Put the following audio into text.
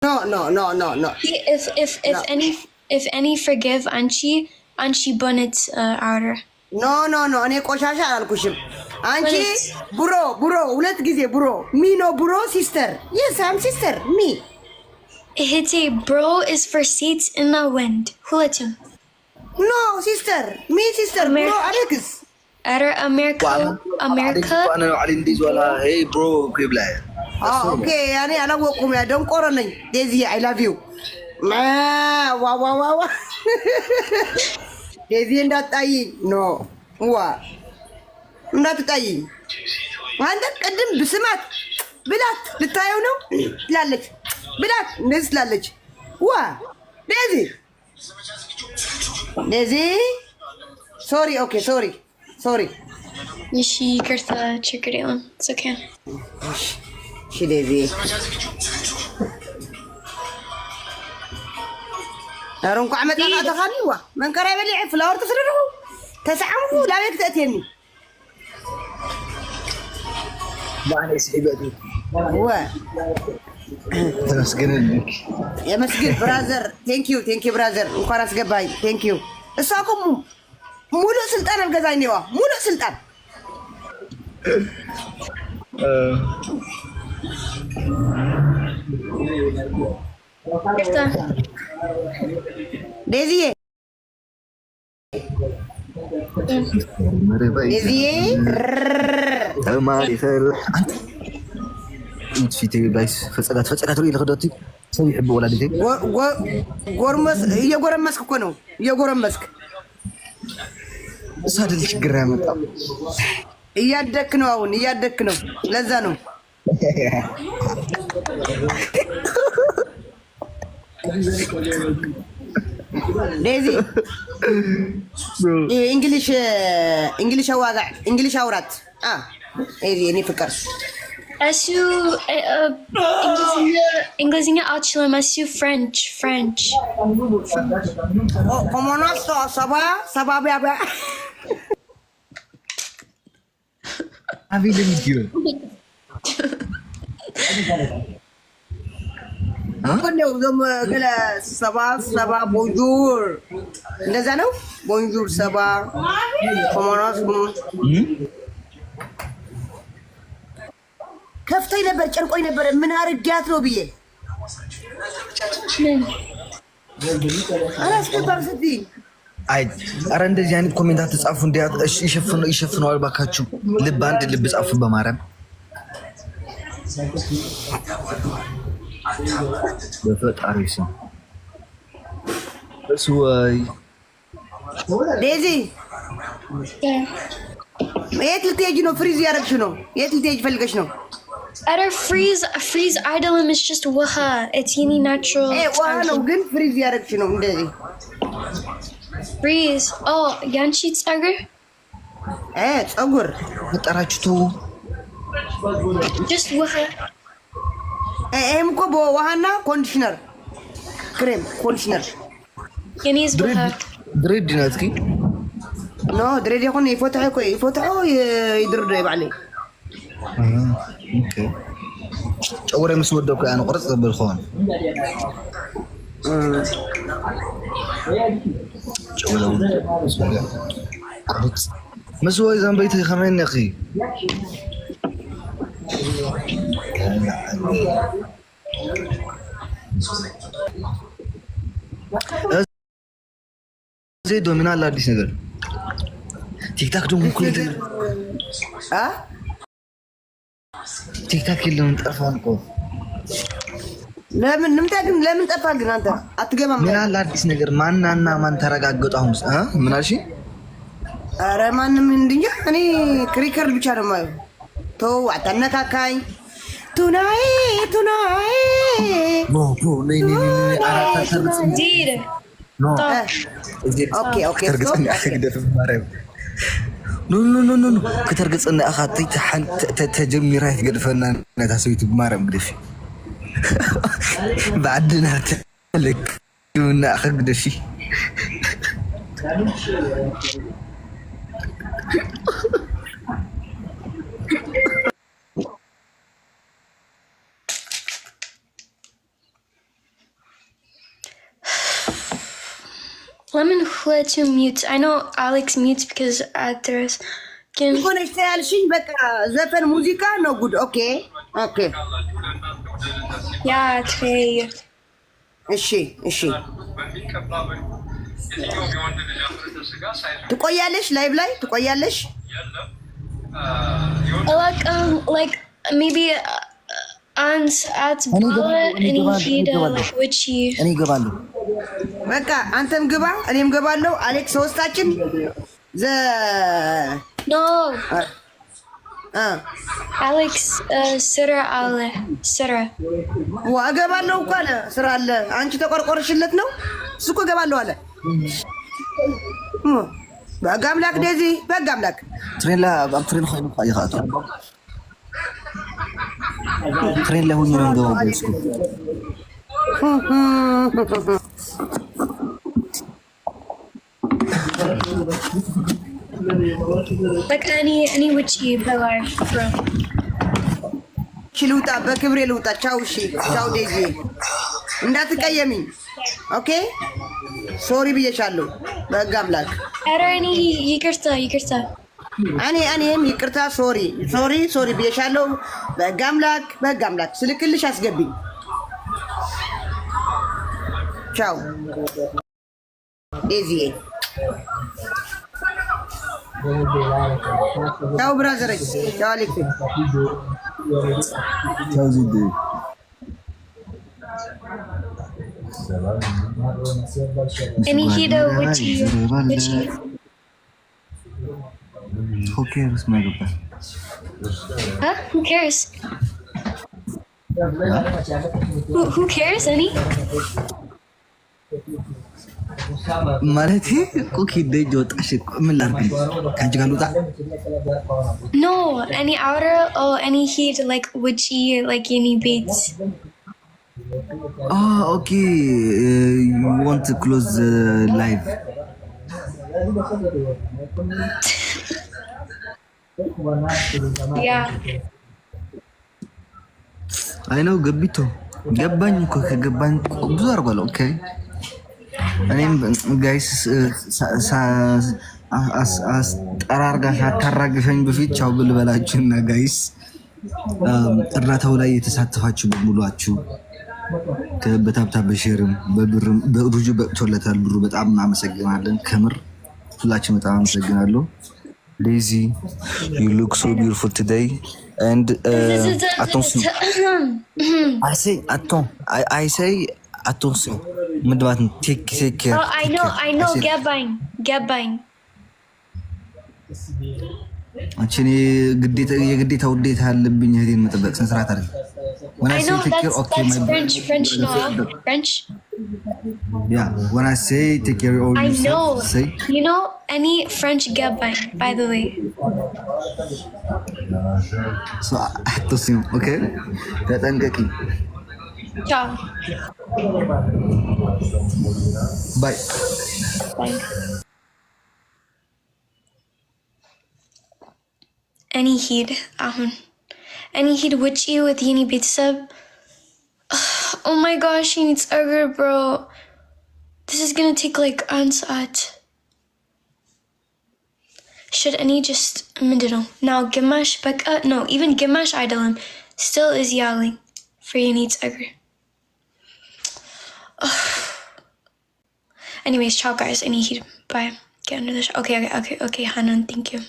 No. If any forgive Anchi Bonnet outer. No. እኔ ቆሻሻ አላልኩሽም። አንቺ ብሮ ሁለት ጊዜ ብሮ ሚ ነው ብሮ ሲስተር yes I'm sister me. Hite bro is for seats in the wind. Hulatum. No sister me sister bro Alex. Era America. أنا على ولا hey bro كيبلا. Okay يعني أنا وقوم يا دون قرني Daisy I love you. ما واو Daisy እንዳትጣይ no እንዳትጣይ አንተ ቀድም ብስማት ብላት ልታየው ነው ትላለች ብላት እንደዚህ ትላለች Daisy sorry okay sorry She Gertha Chikerdalen. It's okay. She Daisy أرون قعمت أنا أدخلني من قريب اللي فلاور تصرفه تسعمه لا بيك تأتيني ما أنا سعيبتي هو تمسكنك يا مسكين برازر ثانك يو برازر وقراص جباي ثانك يو الساقم مولو سلطان الجزايني مولو سلطان Daisy ما يفعل أنت في تي بايس فسألت تقولي لخدتي سوي يحب ولادتي غورمس يا غورمسك كونو يا غورمسك بس هذا اللي شجرة مطلع እያደክ ነው አሁን እያደክ ነው ለዛ ነው Daisy English አዋጋ English አውራት Daisy እኔ ፍቅር እሱ እንግሊዝኛ አልችልም እሱ French como no saba bia Avi le micro Quando usamos aquela saba bonjour እንደዛ ነው bonjour saba como nós ከፍተኝ ነበር ጨንቆኝ ነበር ምን አርጋት ነው ብዬ አላስገባም ስትይ አይ አረ እንደዚህ አይነት ኮሜንት አትጻፉ እንዴት እሺ ይሸፍነው አልባካችሁ ልብ አንድ ልብ ጻፉ በማረም በፈጣሪ ስም እሱ ወይ Daisy የት ልትሄጂ ነው ፍሪዝ ያረግሽ ነው የት ልትሄጂ ፈልገሽ ነው Other freeze idolum is just waha. It's any natural. Waha no ግን ፍሪዝ ያረግሽ ነው እንደዚህ Freeze. Oh, Yanchi Tsagur? Tsagur. Tarachutu. Just waha. Ko bo wahana conditioner. Cream conditioner. Yanis waha. Dread dinatki? No, dread yakun يفتحو يدرد يبعلي. Okay. أوري مسودك أنا قرص بالخون. مسوي زين بيتي خمين يا أخي زيدو من الله دي سنجر تيك تاك دوم كل ده تيك تاك اللي متقفل كوف ለምን ጠፋህ ግን አንተ አትገባም ምን አለ አዲስ ነገር ማንና ማን ተረጋግጠው አሁን ምን አልሽ ኧረ ማንም እንድኛ እኔ ክሪከር ብቻ ነው ማለት ተው አታነካካኝ ቱናይ ኖ ነይ አራታ ተርጽ ኖ ኦኬ ተርጽና አግደፍ ማረም ኖ ከተርጽና አኻተይ ተጀሚራ ይገድፈና ነታሰይት ማረም ግደፊ بعدنا لك دون أخذ دشي Lemon to mute. I know Alex mutes because there's can ሆነሽ ታያልሽኝ በቃ ዘፈን ሙዚቃ ነው ጉድ ኦኬ ኦኬ yeah Trey. እሺ እሺ ትቆያለሽ ላይቭ ላይ ትቆያለሽ Like maybe at Bala and he'd like witchy. እኔ እገባለሁ በቃ አንተም ግባ እኔም ገባለሁ አሌክስ ሶስታችን No. Alex Sira Ale Sira. እገባለሁ እኮ አለ ስራ አለ አንቺ ተቆርቆርሽለት ነው እሱ እኮ እገባለሁ አለ በጋ አምላክ ደዚ በጋ አምላክ ትሬን ኸይኑ ይኻቱ ትሬን ለሁኝ ነው እንደው በስኩ Like any witchy belar bro. ችሉጣ በክብሬ ልውጣ ቻው እሺ ቻው ዴዚ እንዳትቀየሚኝ ኦኬ ሶሪ ብዬሻለሁ በጋ አምላክ ኧረ እኔ ይቅርታ እኔም ይቅርታ ሶሪ ብዬሻለሁ በጋ አምላክ ስልክልሽ አስገቢኝ ቻው ዴዚ ቻው ብራዘር ቻው አሌክስ ቻው ዚድ any hedo witchy who cares my god huh who cares who cares any ማለት ኮኪ ደጅ ወጣሽ ምን ላርግ ካንቺ ጋር ልውጣ no any outer or any heat like witchy like any baits okay you want to close the live yeah I know ገቢቶ ገባኝ እኮ ከገባኝ ብዙ አርጓል ኦኬ እኔም ጋይስ አስጠራርጋ ሳታራግፈኝ በፊት ቻው ብልበላችሁና ጋይስ እርዳታው ላይ የተሳተፋችሁ በሙሉአችሁ በታብታብ በሼርም በብርም በሩጁ በቅቶለታል ብሩ በጣም እናመሰግናለን ከምር ሁላችሁም በጣም አመሰግናለሁ ሌዚ you look so beautiful today and attention I say attention ምድባት take care oh I know ገባኝ አንቺ የግዴታ ውዴታ አለብኝ እህቴን መጠበቅ ስነ ስርዓት አይደል when I say take care okay my French no French yeah when I say take care all I know say you know any French ገባኝ by the way so attention okay ተጠንቀቂ ciao bye any heat witchy with yeni ቤተሰብ oh my gosh he needs burger bro this is gonna take like an saat should any just ምንድነው now ግማሽ በቃ no even ግማሽ አይደለም still is yelling for yeni burger anyways ciao guys any heat bye get under the okay Hanan thank you